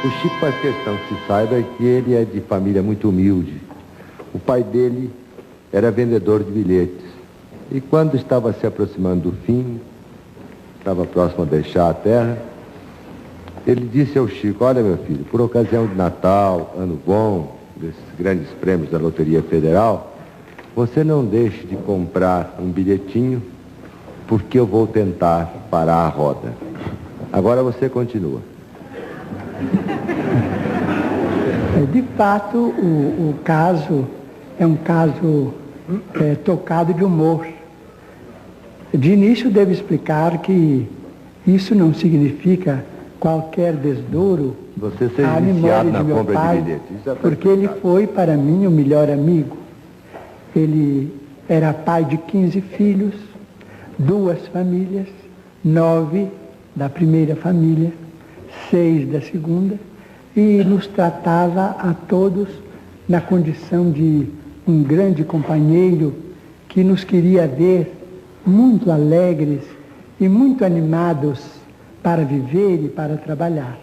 O Chico faz questão que se saiba que ele é de família muito humilde. O pai dele era vendedor de bilhetes. E quando estava se aproximando do fim, estava próximo a deixar a terra, ele disse ao Chico: olha, meu filho, por ocasião de Natal, Ano Bom, desses grandes prêmios da Loteria Federal, você não deixe de comprar um bilhetinho, porque eu vou tentar parar a roda. Agora você continua. De fato, o caso é um caso tocado de humor. De início, devo explicar que isso não significa qualquer desdouro à memória de meu pai, porque ele foi para mim o melhor amigo. Ele era pai de 15 filhos, 2 famílias, 9 da primeira família, 6 da segunda, e nos tratava a todos na condição de um grande companheiro que nos queria ver muito alegres e muito animados para viver e para trabalhar.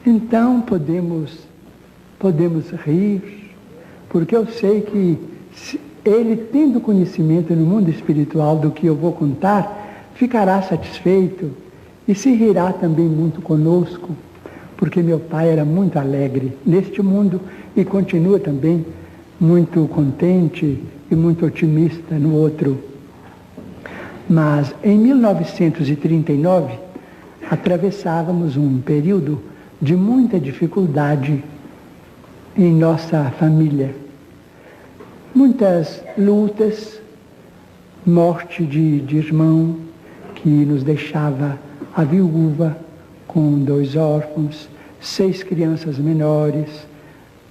Então podemos rir, porque eu sei que ele, tendo conhecimento no mundo espiritual do que eu vou contar, ficará satisfeito e se rirá também muito conosco, porque meu pai era muito alegre neste mundo e continua também muito contente e muito otimista no outro. Mas em 1939 atravessávamos um período de muita dificuldade em nossa família. Muitas lutas, morte de irmão que nos deixava a viúva com 2 órfãos, 6 crianças menores,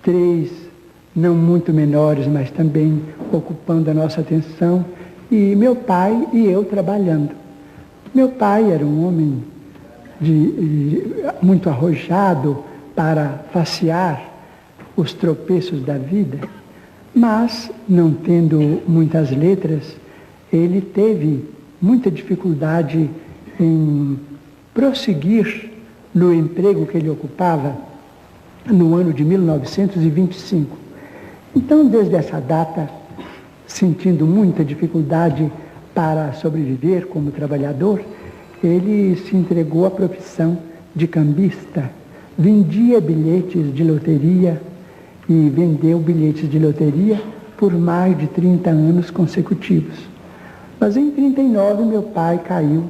3 não muito menores, mas também ocupando a nossa atenção, e meu pai e eu trabalhando. Meu pai era um homem muito arrojado para facear os tropeços da vida, mas, não tendo muitas letras, ele teve muita dificuldade em prosseguir no emprego que ele ocupava no ano de 1925. Então, desde essa data, sentindo muita dificuldade para sobreviver como trabalhador, ele se entregou à profissão de cambista. Vendia bilhetes de loteria e vendeu bilhetes de loteria por mais de 30 anos consecutivos. Mas em 39 meu pai caiu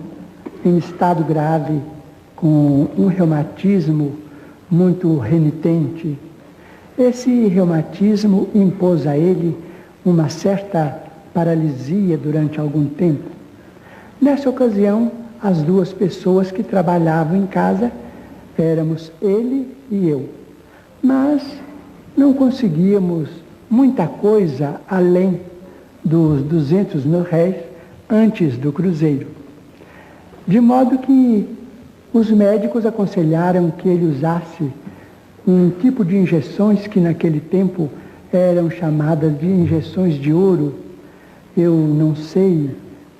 em estado grave, com um reumatismo muito renitente. Esse reumatismo impôs a ele uma certa paralisia durante algum tempo. Nessa ocasião, as 2 pessoas que trabalhavam em casa éramos ele e eu. Mas não conseguíamos muita coisa além dos 200 mil réis antes do cruzeiro. De modo que os médicos aconselharam que ele usasse um tipo de injeções que naquele tempo eram chamadas de injeções de ouro. Eu não sei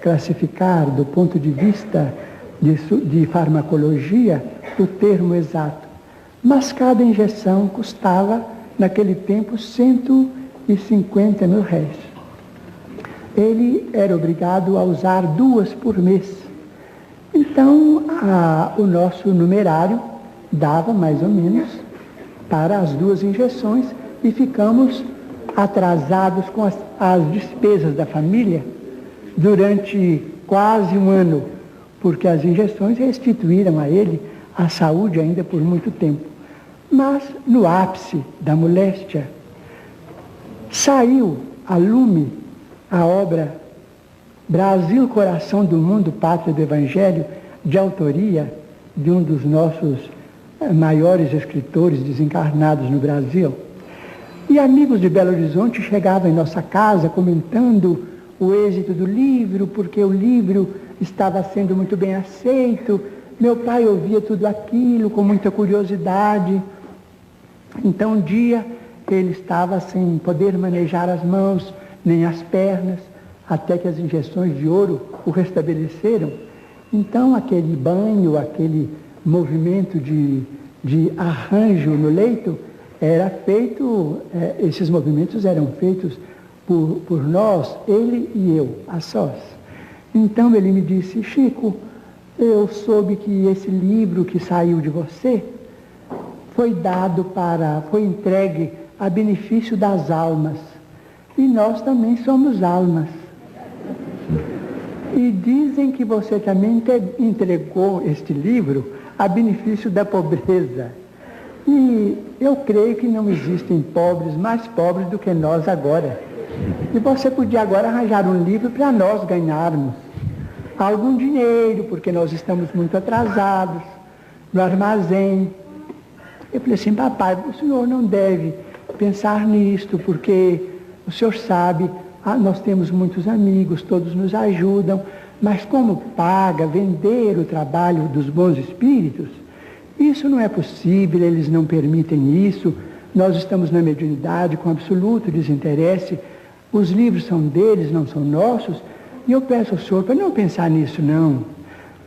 classificar do ponto de vista de farmacologia o termo exato, mas cada injeção custava naquele tempo 150 mil réis. Ele era obrigado a usar 2 por mês. Então, o nosso numerário dava mais ou menos para as 2 injeções e ficamos atrasados com as despesas da família durante quase um ano, porque as injeções restituíram a ele a saúde ainda por muito tempo. Mas, no ápice da moléstia, saiu a lume a obra Brasil, Coração do Mundo, Pátria do Evangelho, de autoria de um dos nossos maiores escritores desencarnados no Brasil. E amigos de Belo Horizonte chegavam em nossa casa comentando o êxito do livro, porque o livro estava sendo muito bem aceito. Meu pai ouvia tudo aquilo com muita curiosidade. Então, um dia, ele estava sem poder manejar as mãos nem as pernas, até que as injeções de ouro o restabeleceram. Então, aquele banho, aquele movimento de de arranjo no leito, era feito, esses movimentos eram feitos por nós, ele e eu, a sós. Então ele me disse: Chico, eu soube que esse livro que saiu de você foi entregue a benefício das almas. E nós também somos almas. E dizem que você também entregou este livro a benefício da pobreza. E eu creio que não existem pobres mais pobres do que nós agora. E você podia agora arranjar um livro para nós ganharmos algum dinheiro, porque nós estamos muito atrasados no armazém. Eu falei assim: papai, o senhor não deve pensar nisto, porque o senhor sabe, nós temos muitos amigos, todos nos ajudam, mas como paga vender o trabalho dos bons espíritos, isso não é possível, eles não permitem isso, nós estamos na mediunidade com absoluto desinteresse, os livros são deles, não são nossos, e eu peço ao senhor para não pensar nisso não.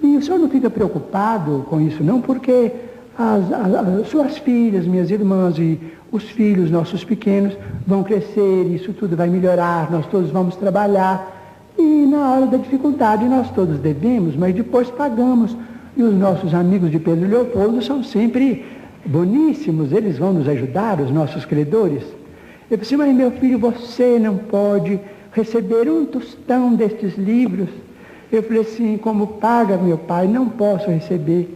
E o senhor não fica preocupado com isso não, porque as suas filhas, minhas irmãs e os filhos nossos pequenos vão crescer, isso tudo vai melhorar, nós todos vamos trabalhar, e na hora da dificuldade nós todos devemos, mas depois pagamos. E os nossos amigos de Pedro Leopoldo são sempre boníssimos, eles vão nos ajudar, os nossos credores. Eu disse: mas meu filho, você não pode receber um tostão destes livros. Eu falei assim: como paga, meu pai, não posso receber.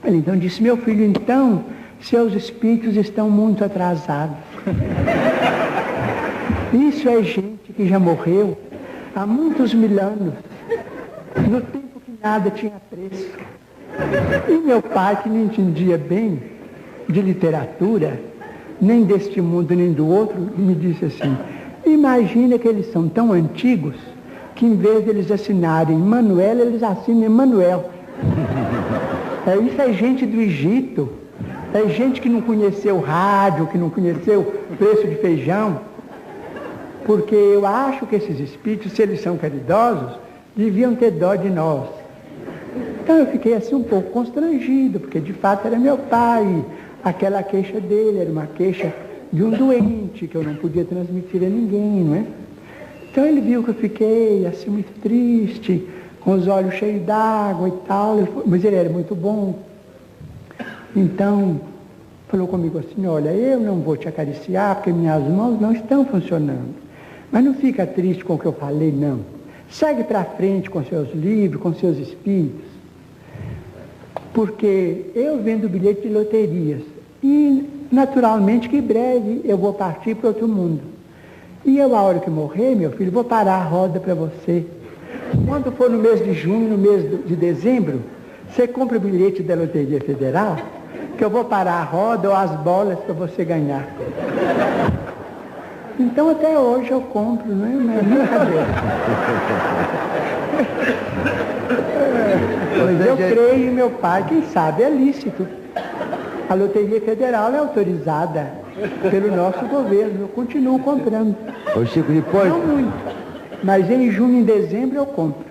Ele então disse: meu filho, então seus espíritos estão muito atrasados. Isso é gente que já morreu há muitos mil anos, no tempo que nada tinha preço. E meu pai, que não entendia bem de literatura, nem deste mundo nem do outro, me disse assim: imagina que eles são tão antigos que em vez de eles assinarem Manuel, eles assinam Emanuel. Isso é gente do Egito, é gente que não conheceu rádio, que não conheceu preço de feijão, porque eu acho que esses espíritos, se eles são caridosos, deviam ter dó de nós. Então eu fiquei assim um pouco constrangido, porque de fato era meu pai, aquela queixa dele era uma queixa de um doente, que eu não podia transmitir a ninguém, não é? Então ele viu que eu fiquei assim muito triste, com os olhos cheios d'água e tal, mas ele era muito bom. Então, falou comigo assim: olha, eu não vou te acariciar porque minhas mãos não estão funcionando. Mas não fica triste com o que eu falei, não. Segue para frente com seus livros, com seus espíritos. Porque eu vendo bilhete de loterias. E, naturalmente, que breve eu vou partir para outro mundo. E eu, a hora que morrer, meu filho, vou parar a roda para você. Quando for no mês de junho, no mês de dezembro, você compra o bilhete da Loteria Federal, que eu vou parar a roda ou as bolas para você ganhar. Então até hoje eu compro, não é? Mas brincadeira. Mas eu creio em meu pai, quem sabe é lícito. A Loteria Federal é autorizada pelo nosso governo, eu continuo comprando. Ô Chico, depois... Não muito, mas em junho e em dezembro eu compro.